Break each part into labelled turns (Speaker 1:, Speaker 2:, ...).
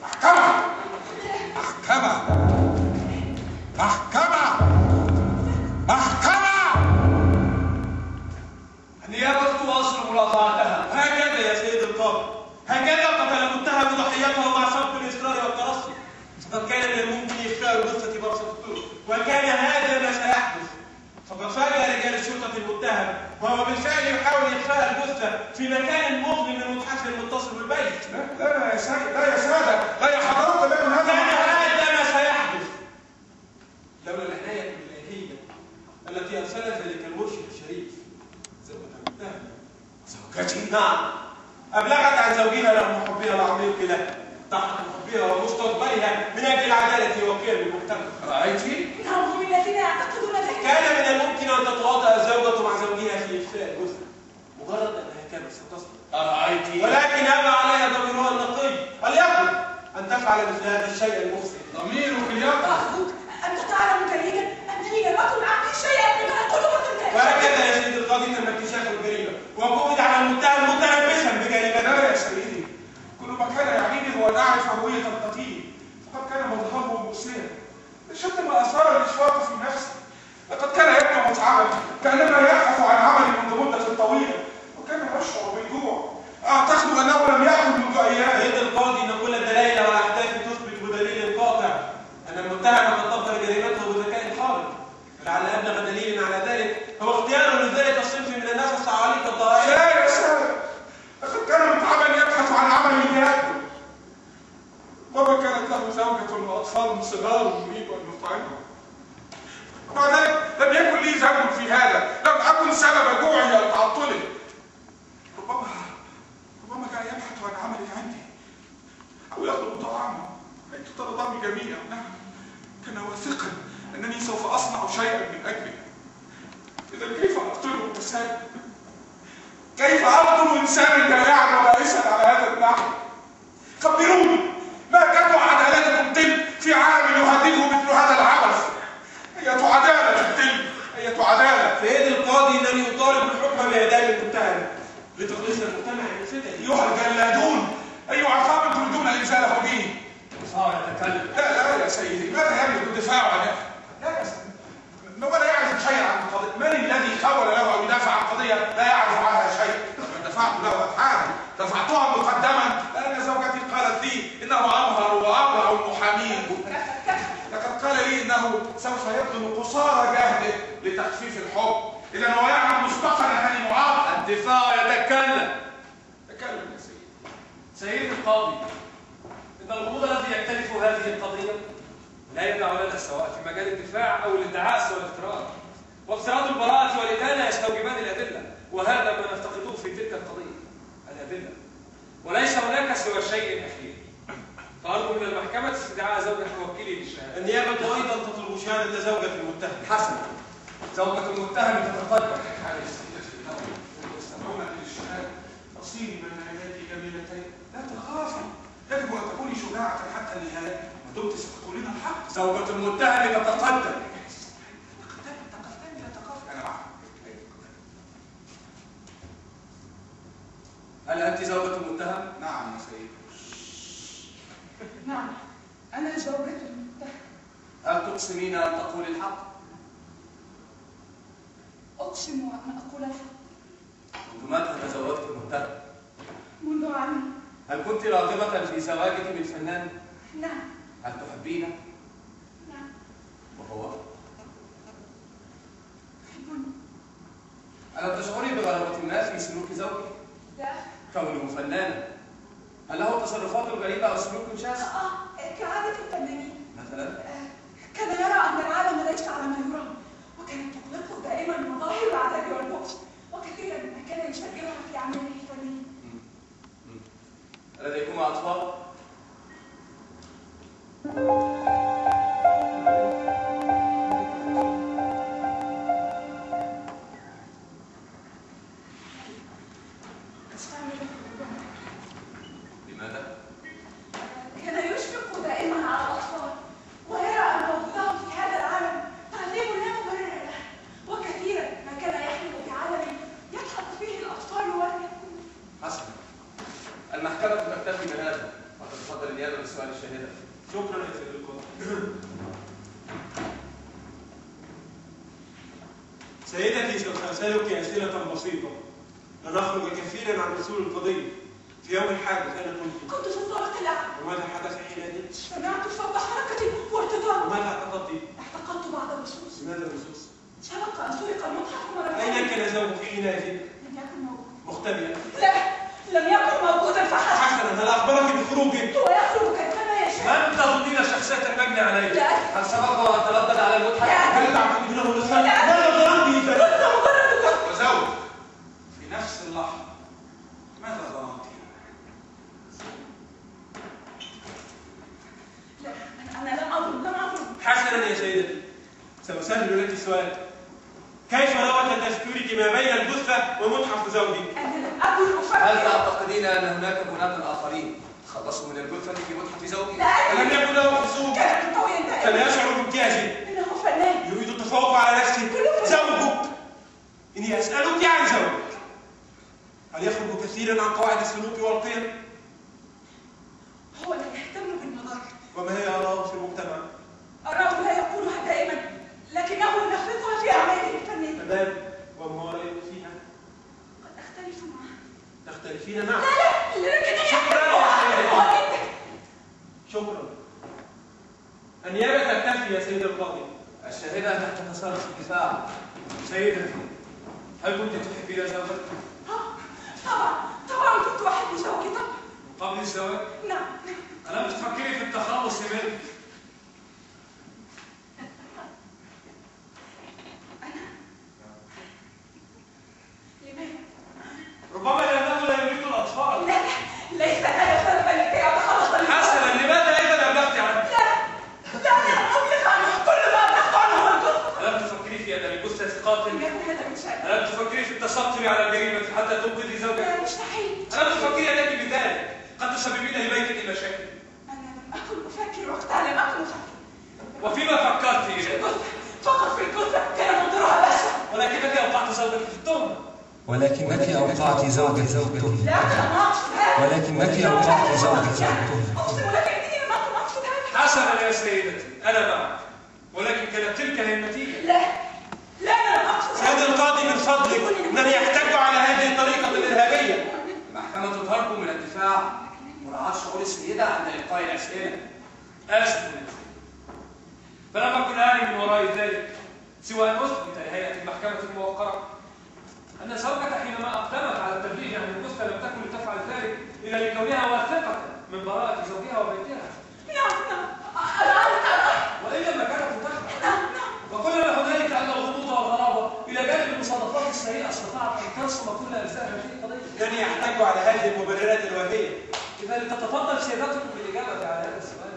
Speaker 1: محكمة محكمة محكمة محكمة.
Speaker 2: النيابة تواصل مرافعتها.
Speaker 3: هكذا يا سيد القاضي، هكذا قتل المتهم ضحيته مع سبق الإصرار والترصد. فقد كان من الممكن إخفاء الجثة بأبسط الطرق، وكان هذا ما سيحدث. فقد فاجأ رجال الشرطة المتهم وهو بالفعل يحاول إخفاء الجثة في مكان مظلم للمتحف المتصل بالبيت.
Speaker 1: لا يا سادة، لا يا سادة، لا يا حضرات، لا هذا
Speaker 3: كان هذا ما سيحدث لولا العناية الإلهية التي أرسلت ذلك المرشد الشريف. زوجة المتهم
Speaker 1: زوجتي؟
Speaker 3: نعم، أبلغت عن زوجها رغم حبها العميق له، تحت حبها ومستقبلها من أجل العدالة والقيم المجتمع.
Speaker 1: رأيتي؟
Speaker 4: إنهم هم الذين يعتقدون ذلك.
Speaker 3: كان من الممكن أن تتواطأ الزوجة مع زوجها في إخفاء الجثة مجرد أنها كانت ستصدق.
Speaker 1: رأيتي؟
Speaker 3: ولكن أبى عليها ضميرها النقي وليكن أن تفعل مثل هذا الشيء المفسد.
Speaker 1: ضميرك اليقظة.
Speaker 4: أرجوك أنت تعلم جيدا أنني لم أكن أعطي شيئا مما أقول مرة.
Speaker 3: وهكذا يا سيدي القاضي تم اكتشاف الجريمة وقبض على المتهم متلبسا بجريمة.
Speaker 1: لا يا سيدي، كل ما كان يعنيني هو أن أعرف هوية القتيل، فقد كان مظهره مؤسيا لشد ما أثار الإشفاق في نفسي. لقد كان يبدو متعبا كأنما يبحث عن عمل منذ مدة طويلة، وكان يشعر بالجوع. أعتقد أنه لم يأكل منذ أيام.
Speaker 3: سيد القاضي إن كل الدلائل والأحداث تثبت بدليل قاطع أن المتهم قد دبر جريمته بذكاء خارق. لعل أبلغ دليل على ذلك هو اختياره لذلك الصنف من الناس الصعاليق الضائعين.
Speaker 1: لا يا سادة، لقد كان متعبا يبحث عن عمل يأكل. ربما كانت له زوجة وأطفال صغار يريد أن يطعمهم. ومع ذلك لم يكن لي ذنب في هذا، لم أكن سبب جوعي أو تعطله. ربما كان يبحث عن عمل عندي أو يطلب طعاما حيث ترضاني جميعا. نعم، كان واثقا أنني سوف أصنع شيئا من أجله. إذا كيف أقتله يا سادة؟ كيف أقتل إنسانا جائعا وبائسا على هذا النحو؟ خبروني، ما كانت عدالتكم تلك في عام يهدده مثل هذا العبث؟ أية عدالة تلك؟ أية عدالة؟
Speaker 3: سيد القاضي إنني أطالب الحكم بإعدام المتهم لتخليص المجتمع من فتن.
Speaker 1: أيها الجلادون، أي عقاب تريدون إنزاله به؟
Speaker 2: الدفاع يتكلم.
Speaker 1: لا يا سيدي، ماذا يملك الدفاع عن لا يا سيدي، هو لا يعرف شيئا عن القضية. من الذي خول له أو يدافع عن قضية لا يعرف عنها شيء؟ دفعت له أفعالا، دفعتها مقدما لأن زوجتي قالت لي إنه أمهر وأبرع المحامين. لقد قال لي إنه سوف يبذل قصارى جهده لتخفيف الحب. إذا هو يعلم مسبقا أنني معاق.
Speaker 2: الدفاع يتكلم.
Speaker 1: تكلم يا سيدي.
Speaker 2: سيد القاضي، إن الغموض الذي يختلف هذه القضية لا يدع لنا سواء في مجال الدفاع أو الادعاء سوى الافتراض. وافتراض البراءة والإدانة يستوجبان الأدلة، وهذا ما نفتقده في تلك القضية، الأدلة. وليس هناك سوى الشيء الأخير. فأرجو من المحكمة استدعاء زوجة موكلي للشهادة.
Speaker 3: النيابة أيضا تطلب شهادة زوجة المتهم.
Speaker 2: حسنا، زوجة المتهم تتقدم.
Speaker 1: يستمعون للشهادة. تصيري بين يدي جميلتين، لا تخافي، يجب أن تكوني شجاعة حتى النهاية، ما دمت ستقولين الحق.
Speaker 2: زوجة المتهم تتقدم.
Speaker 1: تقدمي، لا تخافي، أنا معك.
Speaker 2: هل أنت زوجة المتهم؟
Speaker 1: نعم يا سيدي.
Speaker 4: نعم، أنا زوجة المتهم.
Speaker 2: هل تقسمين أن تقولي الحق؟
Speaker 4: أقسم أن أقول الحق.
Speaker 2: منذ متى تزوجت المتهم؟
Speaker 4: منذ عامين.
Speaker 2: هل كنت راغبة في زواجك بالفنان؟
Speaker 4: نعم.
Speaker 2: هل تحبينه؟
Speaker 4: نعم.
Speaker 2: وهو؟
Speaker 4: يحبني.
Speaker 2: ألم تشعري بغرابة ما في سلوك زوجك؟
Speaker 4: لا.
Speaker 2: كونه فنانا، هل له تصرفات غريبة أو سلوك شاذ؟
Speaker 4: كعادة الفنانين.
Speaker 2: مثلا؟
Speaker 4: كان يرى أن العالم ليس على ما يرام، وكانت تقلقه دائما مظاهر العذاب والبؤس، وكثيرا ما كان يشجعها في أعماله الفنية.
Speaker 2: لديكما أطفال؟ لماذا؟
Speaker 4: كان يشفق دائما على الأطفال، ويرى أن وجودهم في هذا العالم تعذيب لا مبرر له، وكثيرا ما كان يحلم بعالم يضحك فيه الأطفال ولا يكون.
Speaker 2: حسنا، المحكمة تكتفي بهذا، وتتفضل النيابة بسؤال الشاهدة.
Speaker 3: شكرا يا سيد القاضي. سيدتي سوف أسألك أسئلة بسيطة لنخرج كثيرا عن أصول القضية. في يوم الحادث أين
Speaker 4: كنت في الطرق الأعلى.
Speaker 3: وماذا حدث حينئذ؟
Speaker 4: سمعت صوت حركة وارتطام.
Speaker 3: وماذا اعتقدت؟
Speaker 4: اعتقدت بعض اللصوص.
Speaker 3: لماذا اللصوص؟
Speaker 4: سبق أن سرق المتحف مرة.
Speaker 3: أين كان زوجك حينئذ؟
Speaker 4: لم يكن موجود.
Speaker 3: مختبئا؟
Speaker 4: لا، لم يكن موجودا فحسب.
Speaker 3: حسنا، هل أخبرك بخروجه؟
Speaker 4: هو يخرج كيفما يشاء.
Speaker 2: من تظنين شخصية المجني عليه؟
Speaker 4: لا.
Speaker 2: هل سبق وأن تردد على المتحف؟
Speaker 3: هل تعتقدونه لصالح؟ ماذا ظننت إذا؟
Speaker 4: كنت مجرد كنت.
Speaker 1: وزوج في نفس اللحظة ماذا ظننت؟
Speaker 4: لا، أنا لم أظن.
Speaker 3: حسنا يا سيدتي، سأسهل لك السؤال. كيف روت تذكرك ما بين الجثة ومتحف زوجك؟
Speaker 4: أنا لم أكن أفكر.
Speaker 2: هل تعتقدين أن هناك بنات آخرين خلصوا من الجثة في متحف زوجي؟
Speaker 4: لا.
Speaker 3: ألم يكن له مقصود؟
Speaker 4: كان طويلا دائما.
Speaker 3: كان يشعر بالكاذب.
Speaker 4: إنه فنان.
Speaker 3: يريد التفوق على نفسه. زوجك، إني أسألك عن زوجك. هل يخرج كثيرا عن قواعد السلوك والقيم؟
Speaker 4: هو لا يهتم بالنظر.
Speaker 3: وما هي آراءه في المجتمع؟
Speaker 4: أراه لا يقولها دائما، لكنه ينفذها في أعماله الفنية.
Speaker 3: تمام، وما هو رأيك فيها؟
Speaker 4: قد أختلف معه.
Speaker 3: تختلفين معه؟
Speaker 4: لا، لكنني
Speaker 3: شكراً
Speaker 4: أحبه
Speaker 3: يا
Speaker 4: وأحبه جدا.
Speaker 3: شكرا. النيابة تكتفي يا سيد القاضي.
Speaker 2: الشاهدة تحت تصرف الدفاع. سيدتي، هل كنت تحبين زوجك؟
Speaker 4: طبعا كنت أحب زوجي طبعا.
Speaker 2: قبل الزواج؟
Speaker 4: نعم.
Speaker 2: ألم تفكري في التخلص منه؟
Speaker 4: لماذا؟
Speaker 2: ربما لأنه لا يريد الأطفال.
Speaker 4: لا، ليس هذا سببا لكي أتخلص منه.
Speaker 2: حسنا، لماذا إذا أبلغت عنه؟
Speaker 4: لا، أملك عنه كل ما أبلغت عنه هو الجثة.
Speaker 2: ألم تفكري في أن الجثة قاتل؟
Speaker 4: لم يكن هذا من شأني.
Speaker 2: ألم تفكري في التستر على الجريمة حتى تنقذي زوجك؟
Speaker 4: لا، مستحيل.
Speaker 2: ألم تفكري أنك بذلك قد تسببين لبيتك مشاكل؟
Speaker 4: أنا لم أكن أفكر وقتها، لم أكن أفكر.
Speaker 2: وفيما فكرت؟
Speaker 4: الجثة، فقط في الجثة كان منظرها بشع.
Speaker 2: ولكنك أوقعت زوجك في التهمة.
Speaker 5: ولكنك أوقعت زوجك في التهمة.
Speaker 4: لا، أنا ما أقصد هذا.
Speaker 5: ولكنك أوقعت زوجك في التهمة.
Speaker 4: أقسم لك إني لم أكن أقصد هذا.
Speaker 2: حسنا يا سيدتي، أنا معك، ولكن كانت تلك هي النتيجة.
Speaker 4: لا، أنا لم أقصد
Speaker 3: سيد القاضي من فضلك، إنني يحتج على هذه الطريقة الإرهابية.
Speaker 2: المحكمة تظهركم من الدفاع مراعاة شعور السيدة عند إلقاء الأسئلة. آسف يا سيدي، فلم أكن أعي من وراء ذلك سوى أن أثبت لهيئة المحكمة الموقرة أن زوجة حينما أقدمت على التبليغ عن الجثة لم تكن لتفعل ذلك إلا لكونها واثقة من براءة زوجها وبيتها.
Speaker 4: نعم، أنا
Speaker 2: وإلا ما كانت لتفعل.
Speaker 4: نعم.
Speaker 2: وكل ما هنالك أن الغموض والغرابة إلى جانب المصادفات السيئة استطاعت أن تنصب كل أجزاء هذه القضية.
Speaker 3: إنني يحتج على هذه المبررات الوهمية.
Speaker 2: إذا لتتفضل سيادتكم بالإجابة على هذا السؤال.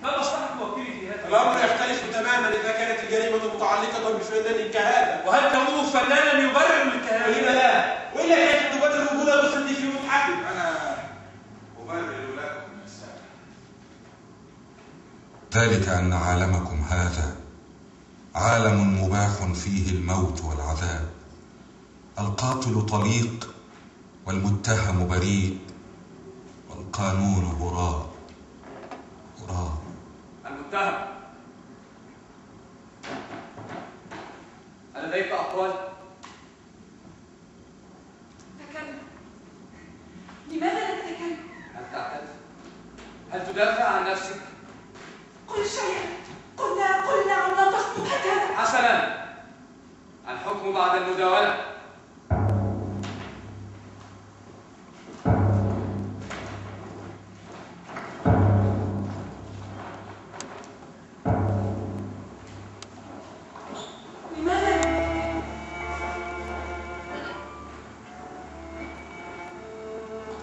Speaker 2: ما مصلحة موكلي في هذا؟
Speaker 3: الأمر يختلف تماما إذا كانت الجريمة متعلقة بفنان كهذا.
Speaker 2: وهل كونه فنانا يبرر للكهانة؟
Speaker 3: ولم لا؟ وإلا كيف تبرر وجود جثتي في متحف؟
Speaker 1: أنا أبرر لكم السبب.
Speaker 5: ذلك أن عالمكم هذا عالم مباح فيه الموت والعذاب. القاتل طليق والمتهم بريء والقانون هراء.
Speaker 2: المتهم، هل لديك أقوال؟
Speaker 4: تكلم. لماذا لا تتكلم؟
Speaker 2: هل تعتذر؟ هل تدافع عن نفسك؟
Speaker 4: قل شيئا. قل نعم، لا تخطب هكذا.
Speaker 2: حسنا، الحكم بعد المداولة.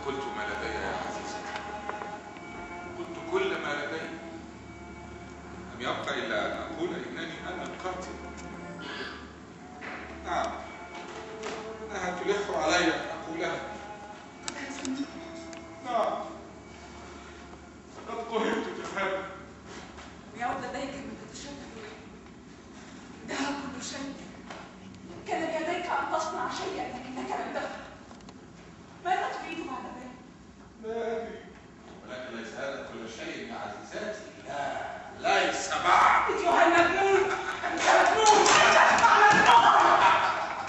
Speaker 1: قلت ما لدي يا عزيزتي، قلت كل ما لدي. لم يبقى إلا أن أقول إنني أنا القاتل. نعم،
Speaker 5: شيء من عزيزاتي